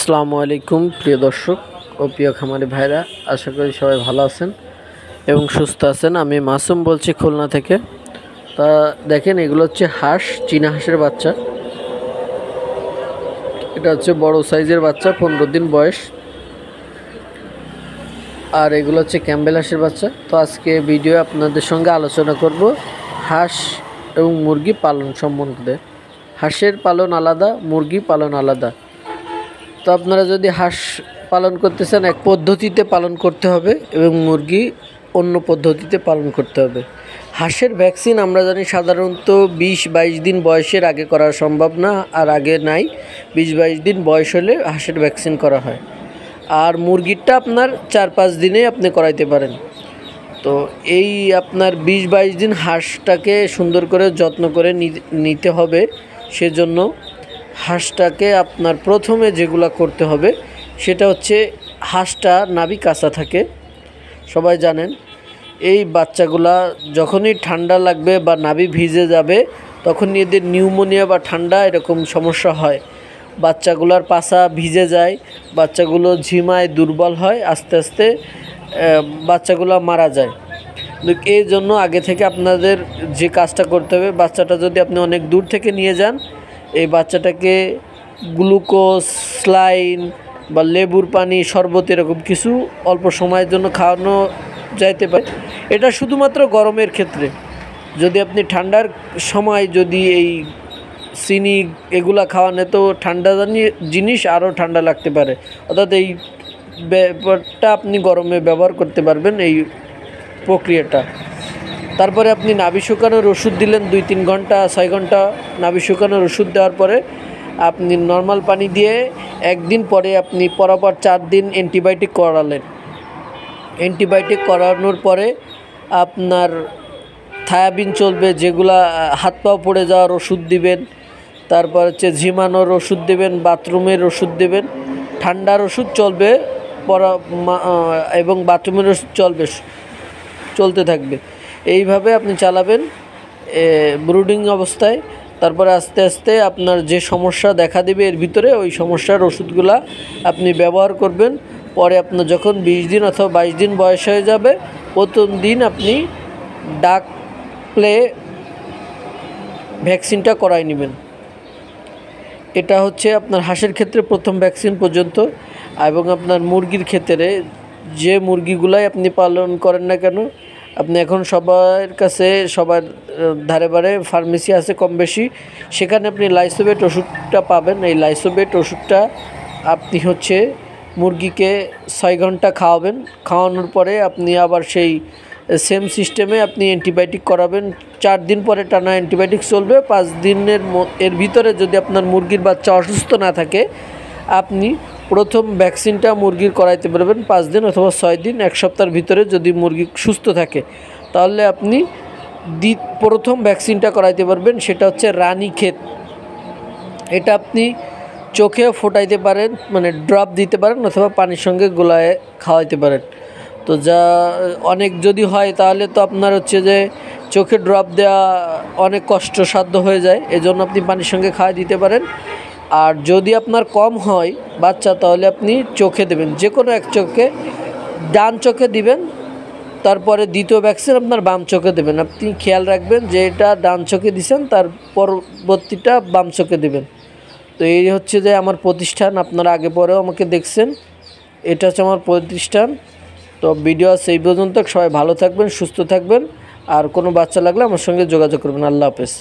আসসালামু আলাইকুম প্রিয় দর্শক ও প্রিয় খামারি ভাইরা, আশা করি সবাই ভালো আছেন এবং সুস্থ আছেন। আমি মাসুম বলছি খুলনা থেকে। তা দেখেন, এগুলো হচ্ছে হাঁস, চীনা হাঁসের বাচ্চা। এটা হচ্ছে বড় সাইজের বাচ্চা, 15 দিন বয়স। আর এগুলো হচ্ছে ক্যাম্বেল হাঁসের বাচ্চা। তো আজকে ভিডিও আপনাদের সঙ্গে আলোচনা করব হাঁস এবং মুরগি পালন সম্বন্ধে। হাঁসের পালন আলাদা, মুরগি পালন আলাদা। তো আপনারা যদি হাঁস পালন করতে চান, এক পদ্ধতিতে পালন করতে হবে এবং মুরগি অন্য পদ্ধতিতে পালন করতে হবে। হাঁসের ভ্যাকসিন আমরা জানি সাধারণত 20-22 দিন বয়সের আগে করা সম্ভব না, আর আগে নাই। 20-22 দিন বয়স হলে হাঁসের ভ্যাকসিন করা হয়। আর মুরগিরটা আপনার 4-5 দিনেই আপনি করাইতে পারেন। তো এই আপনার 20-22 দিন হাঁসটাকে সুন্দর করে যত্ন করে নিতে হবে। সেজন্য হাঁসটাকে আপনার প্রথমে যেগুলা করতে হবে সেটা হচ্ছে, হাঁসটা নাভি কাঁচা থাকে, সবাই জানেন। এই বাচ্চাগুলা যখনই ঠান্ডা লাগবে বা নাভি ভিজে যাবে, তখন এদের নিউমোনিয়া বা ঠান্ডা এরকম সমস্যা হয়। বাচ্চাগুলার পাছা ভিজে যায়, বাচ্চাগুলো ঝিমায়, দুর্বল হয়, আস্তে আস্তে বাচ্চাগুলো মারা যায়। এই জন্য আগে থেকে আপনাদের যে কাজটা করতে হবে, বাচ্চাটা যদি আপনি অনেক দূর থেকে নিয়ে যান, এই বাচ্চাটাকে গ্লুকোজ, স্লাইন বা লেবুর পানি, শরবত এরকম কিছু অল্প সময়ের জন্য খাওয়ানো যাইতে পারে। এটা শুধুমাত্র গরমের ক্ষেত্রে। যদি আপনি ঠান্ডার সময় যদি এই চিনি এগুলা খাওয়ানো, তো ঠান্ডা জিনিস আরও ঠান্ডা লাগতে পারে। অর্থাৎ এই ব্যাপারটা আপনি গরমে ব্যবহার করতে পারবেন, এই প্রক্রিয়াটা। তারপরে আপনি নাভি শুকানোর ওষুধ দিলেন, 2-3 ঘন্টা 6 ঘন্টা নাভি শুকানোর ওষুধ দেওয়ার পরে আপনি নর্মাল পানি দিয়ে একদিন পরে আপনি পরপর 4 দিন অ্যান্টিবায়োটিক করালেন। অ্যান্টিবায়োটিক করানোর পরে আপনার থায়াবিন চলবে, যেগুলা হাত পাও পড়ে যাওয়ার ওষুধ দিবেন। তারপর হচ্ছে ঝিমানোর ওষুধ দেবেন, বাথরুমের ওষুধ দেবেন, ঠান্ডার ওষুধ চলবে এবং বাথরুমের ওষুধ চলতে থাকবে। এইভাবে আপনি চালাবেন ব্রুডিং অবস্থায়। তারপরে আস্তে আস্তে আপনার যে সমস্যা দেখা দেবে এর ভিতরে, ওই সমস্যার ওষুধগুলা আপনি ব্যবহার করবেন। পরে আপনার যখন 20 দিন অথবা 22 দিন বয়স হয়ে যাবে, প্রথম দিন আপনি ডাক প্লে ভ্যাকসিনটা করাই নেবেন। এটা হচ্ছে আপনার হাঁসের ক্ষেত্রে প্রথম ভ্যাকসিন পর্যন্ত। এবং আপনার মুরগির ক্ষেত্রে, যে মুরগিগুলাই আপনি পালন করেন না কেন, আপনি এখন সবার কাছে, সবার ধারে বারে ফার্মেসি আছে কম বেশি, সেখানে আপনি লাইসোবেট ওষুধটা পাবেন। এই লাইসোবেট ওষুধটা আপনি হচ্ছে মুরগিকে 6 ঘন্টা খাওয়াবেন। খাওয়ানোর পরে আপনি আবার সেই সেম সিস্টেমে আপনি অ্যান্টিবায়োটিক করাবেন। 4 দিন পরে টানা অ্যান্টিবায়োটিক চলবে। 5 দিনের এর ভিতরে যদি আপনার মুরগির বাচ্চা অসুস্থ না থাকে, আপনি প্রথম ভ্যাকসিনটা মুরগির করাইতে পারবেন 5 দিন অথবা 6 দিন, 1 সপ্তাহের ভিতরে। যদি মুরগি সুস্থ থাকে, তাহলে আপনি প্রথম ভ্যাকসিনটা করাইতে পারবেন। সেটা হচ্ছে রানীক্ষেত। এটা আপনি চোখেও ফোটাইতে পারেন, মানে ড্রপ দিতে পারেন, অথবা পানির সঙ্গে গোলায় খাওয়াইতে পারেন। তো যা অনেক যদি হয়, তাহলে তো আপনার হচ্ছে যে চোখে ড্রপ দেওয়া অনেক কষ্টসাধ্য হয়ে যায়। এজন্য আপনি পানির সঙ্গে খাওয়াই দিতে পারেন। আর যদি আপনার কম হয় বাচ্চা, তাহলে আপনি চোখে দেবেন, যে কোনো এক চোখে, ডান চোখে দিবেন। তারপরে দ্বিতীয় ভ্যাকসিন আপনার বাম চোখে দেবেন। আপনি খেয়াল রাখবেন যে এটা ডান চোখে দিছেন, তার পরবর্তীটা বাম চোখে দেবেন। তো এই হচ্ছে যে আমার প্রতিষ্ঠান। আপনারা আগে পরেও আমাকে দেখছেন, এটা হচ্ছে আমার প্রতিষ্ঠান। তো ভিডিও সেই পর্যন্ত। সবাই ভালো থাকবেন, সুস্থ থাকবেন। আর কোনো বাচ্চা লাগলে আমার সঙ্গে যোগাযোগ করবেন। আল্লাহ হাফেজ।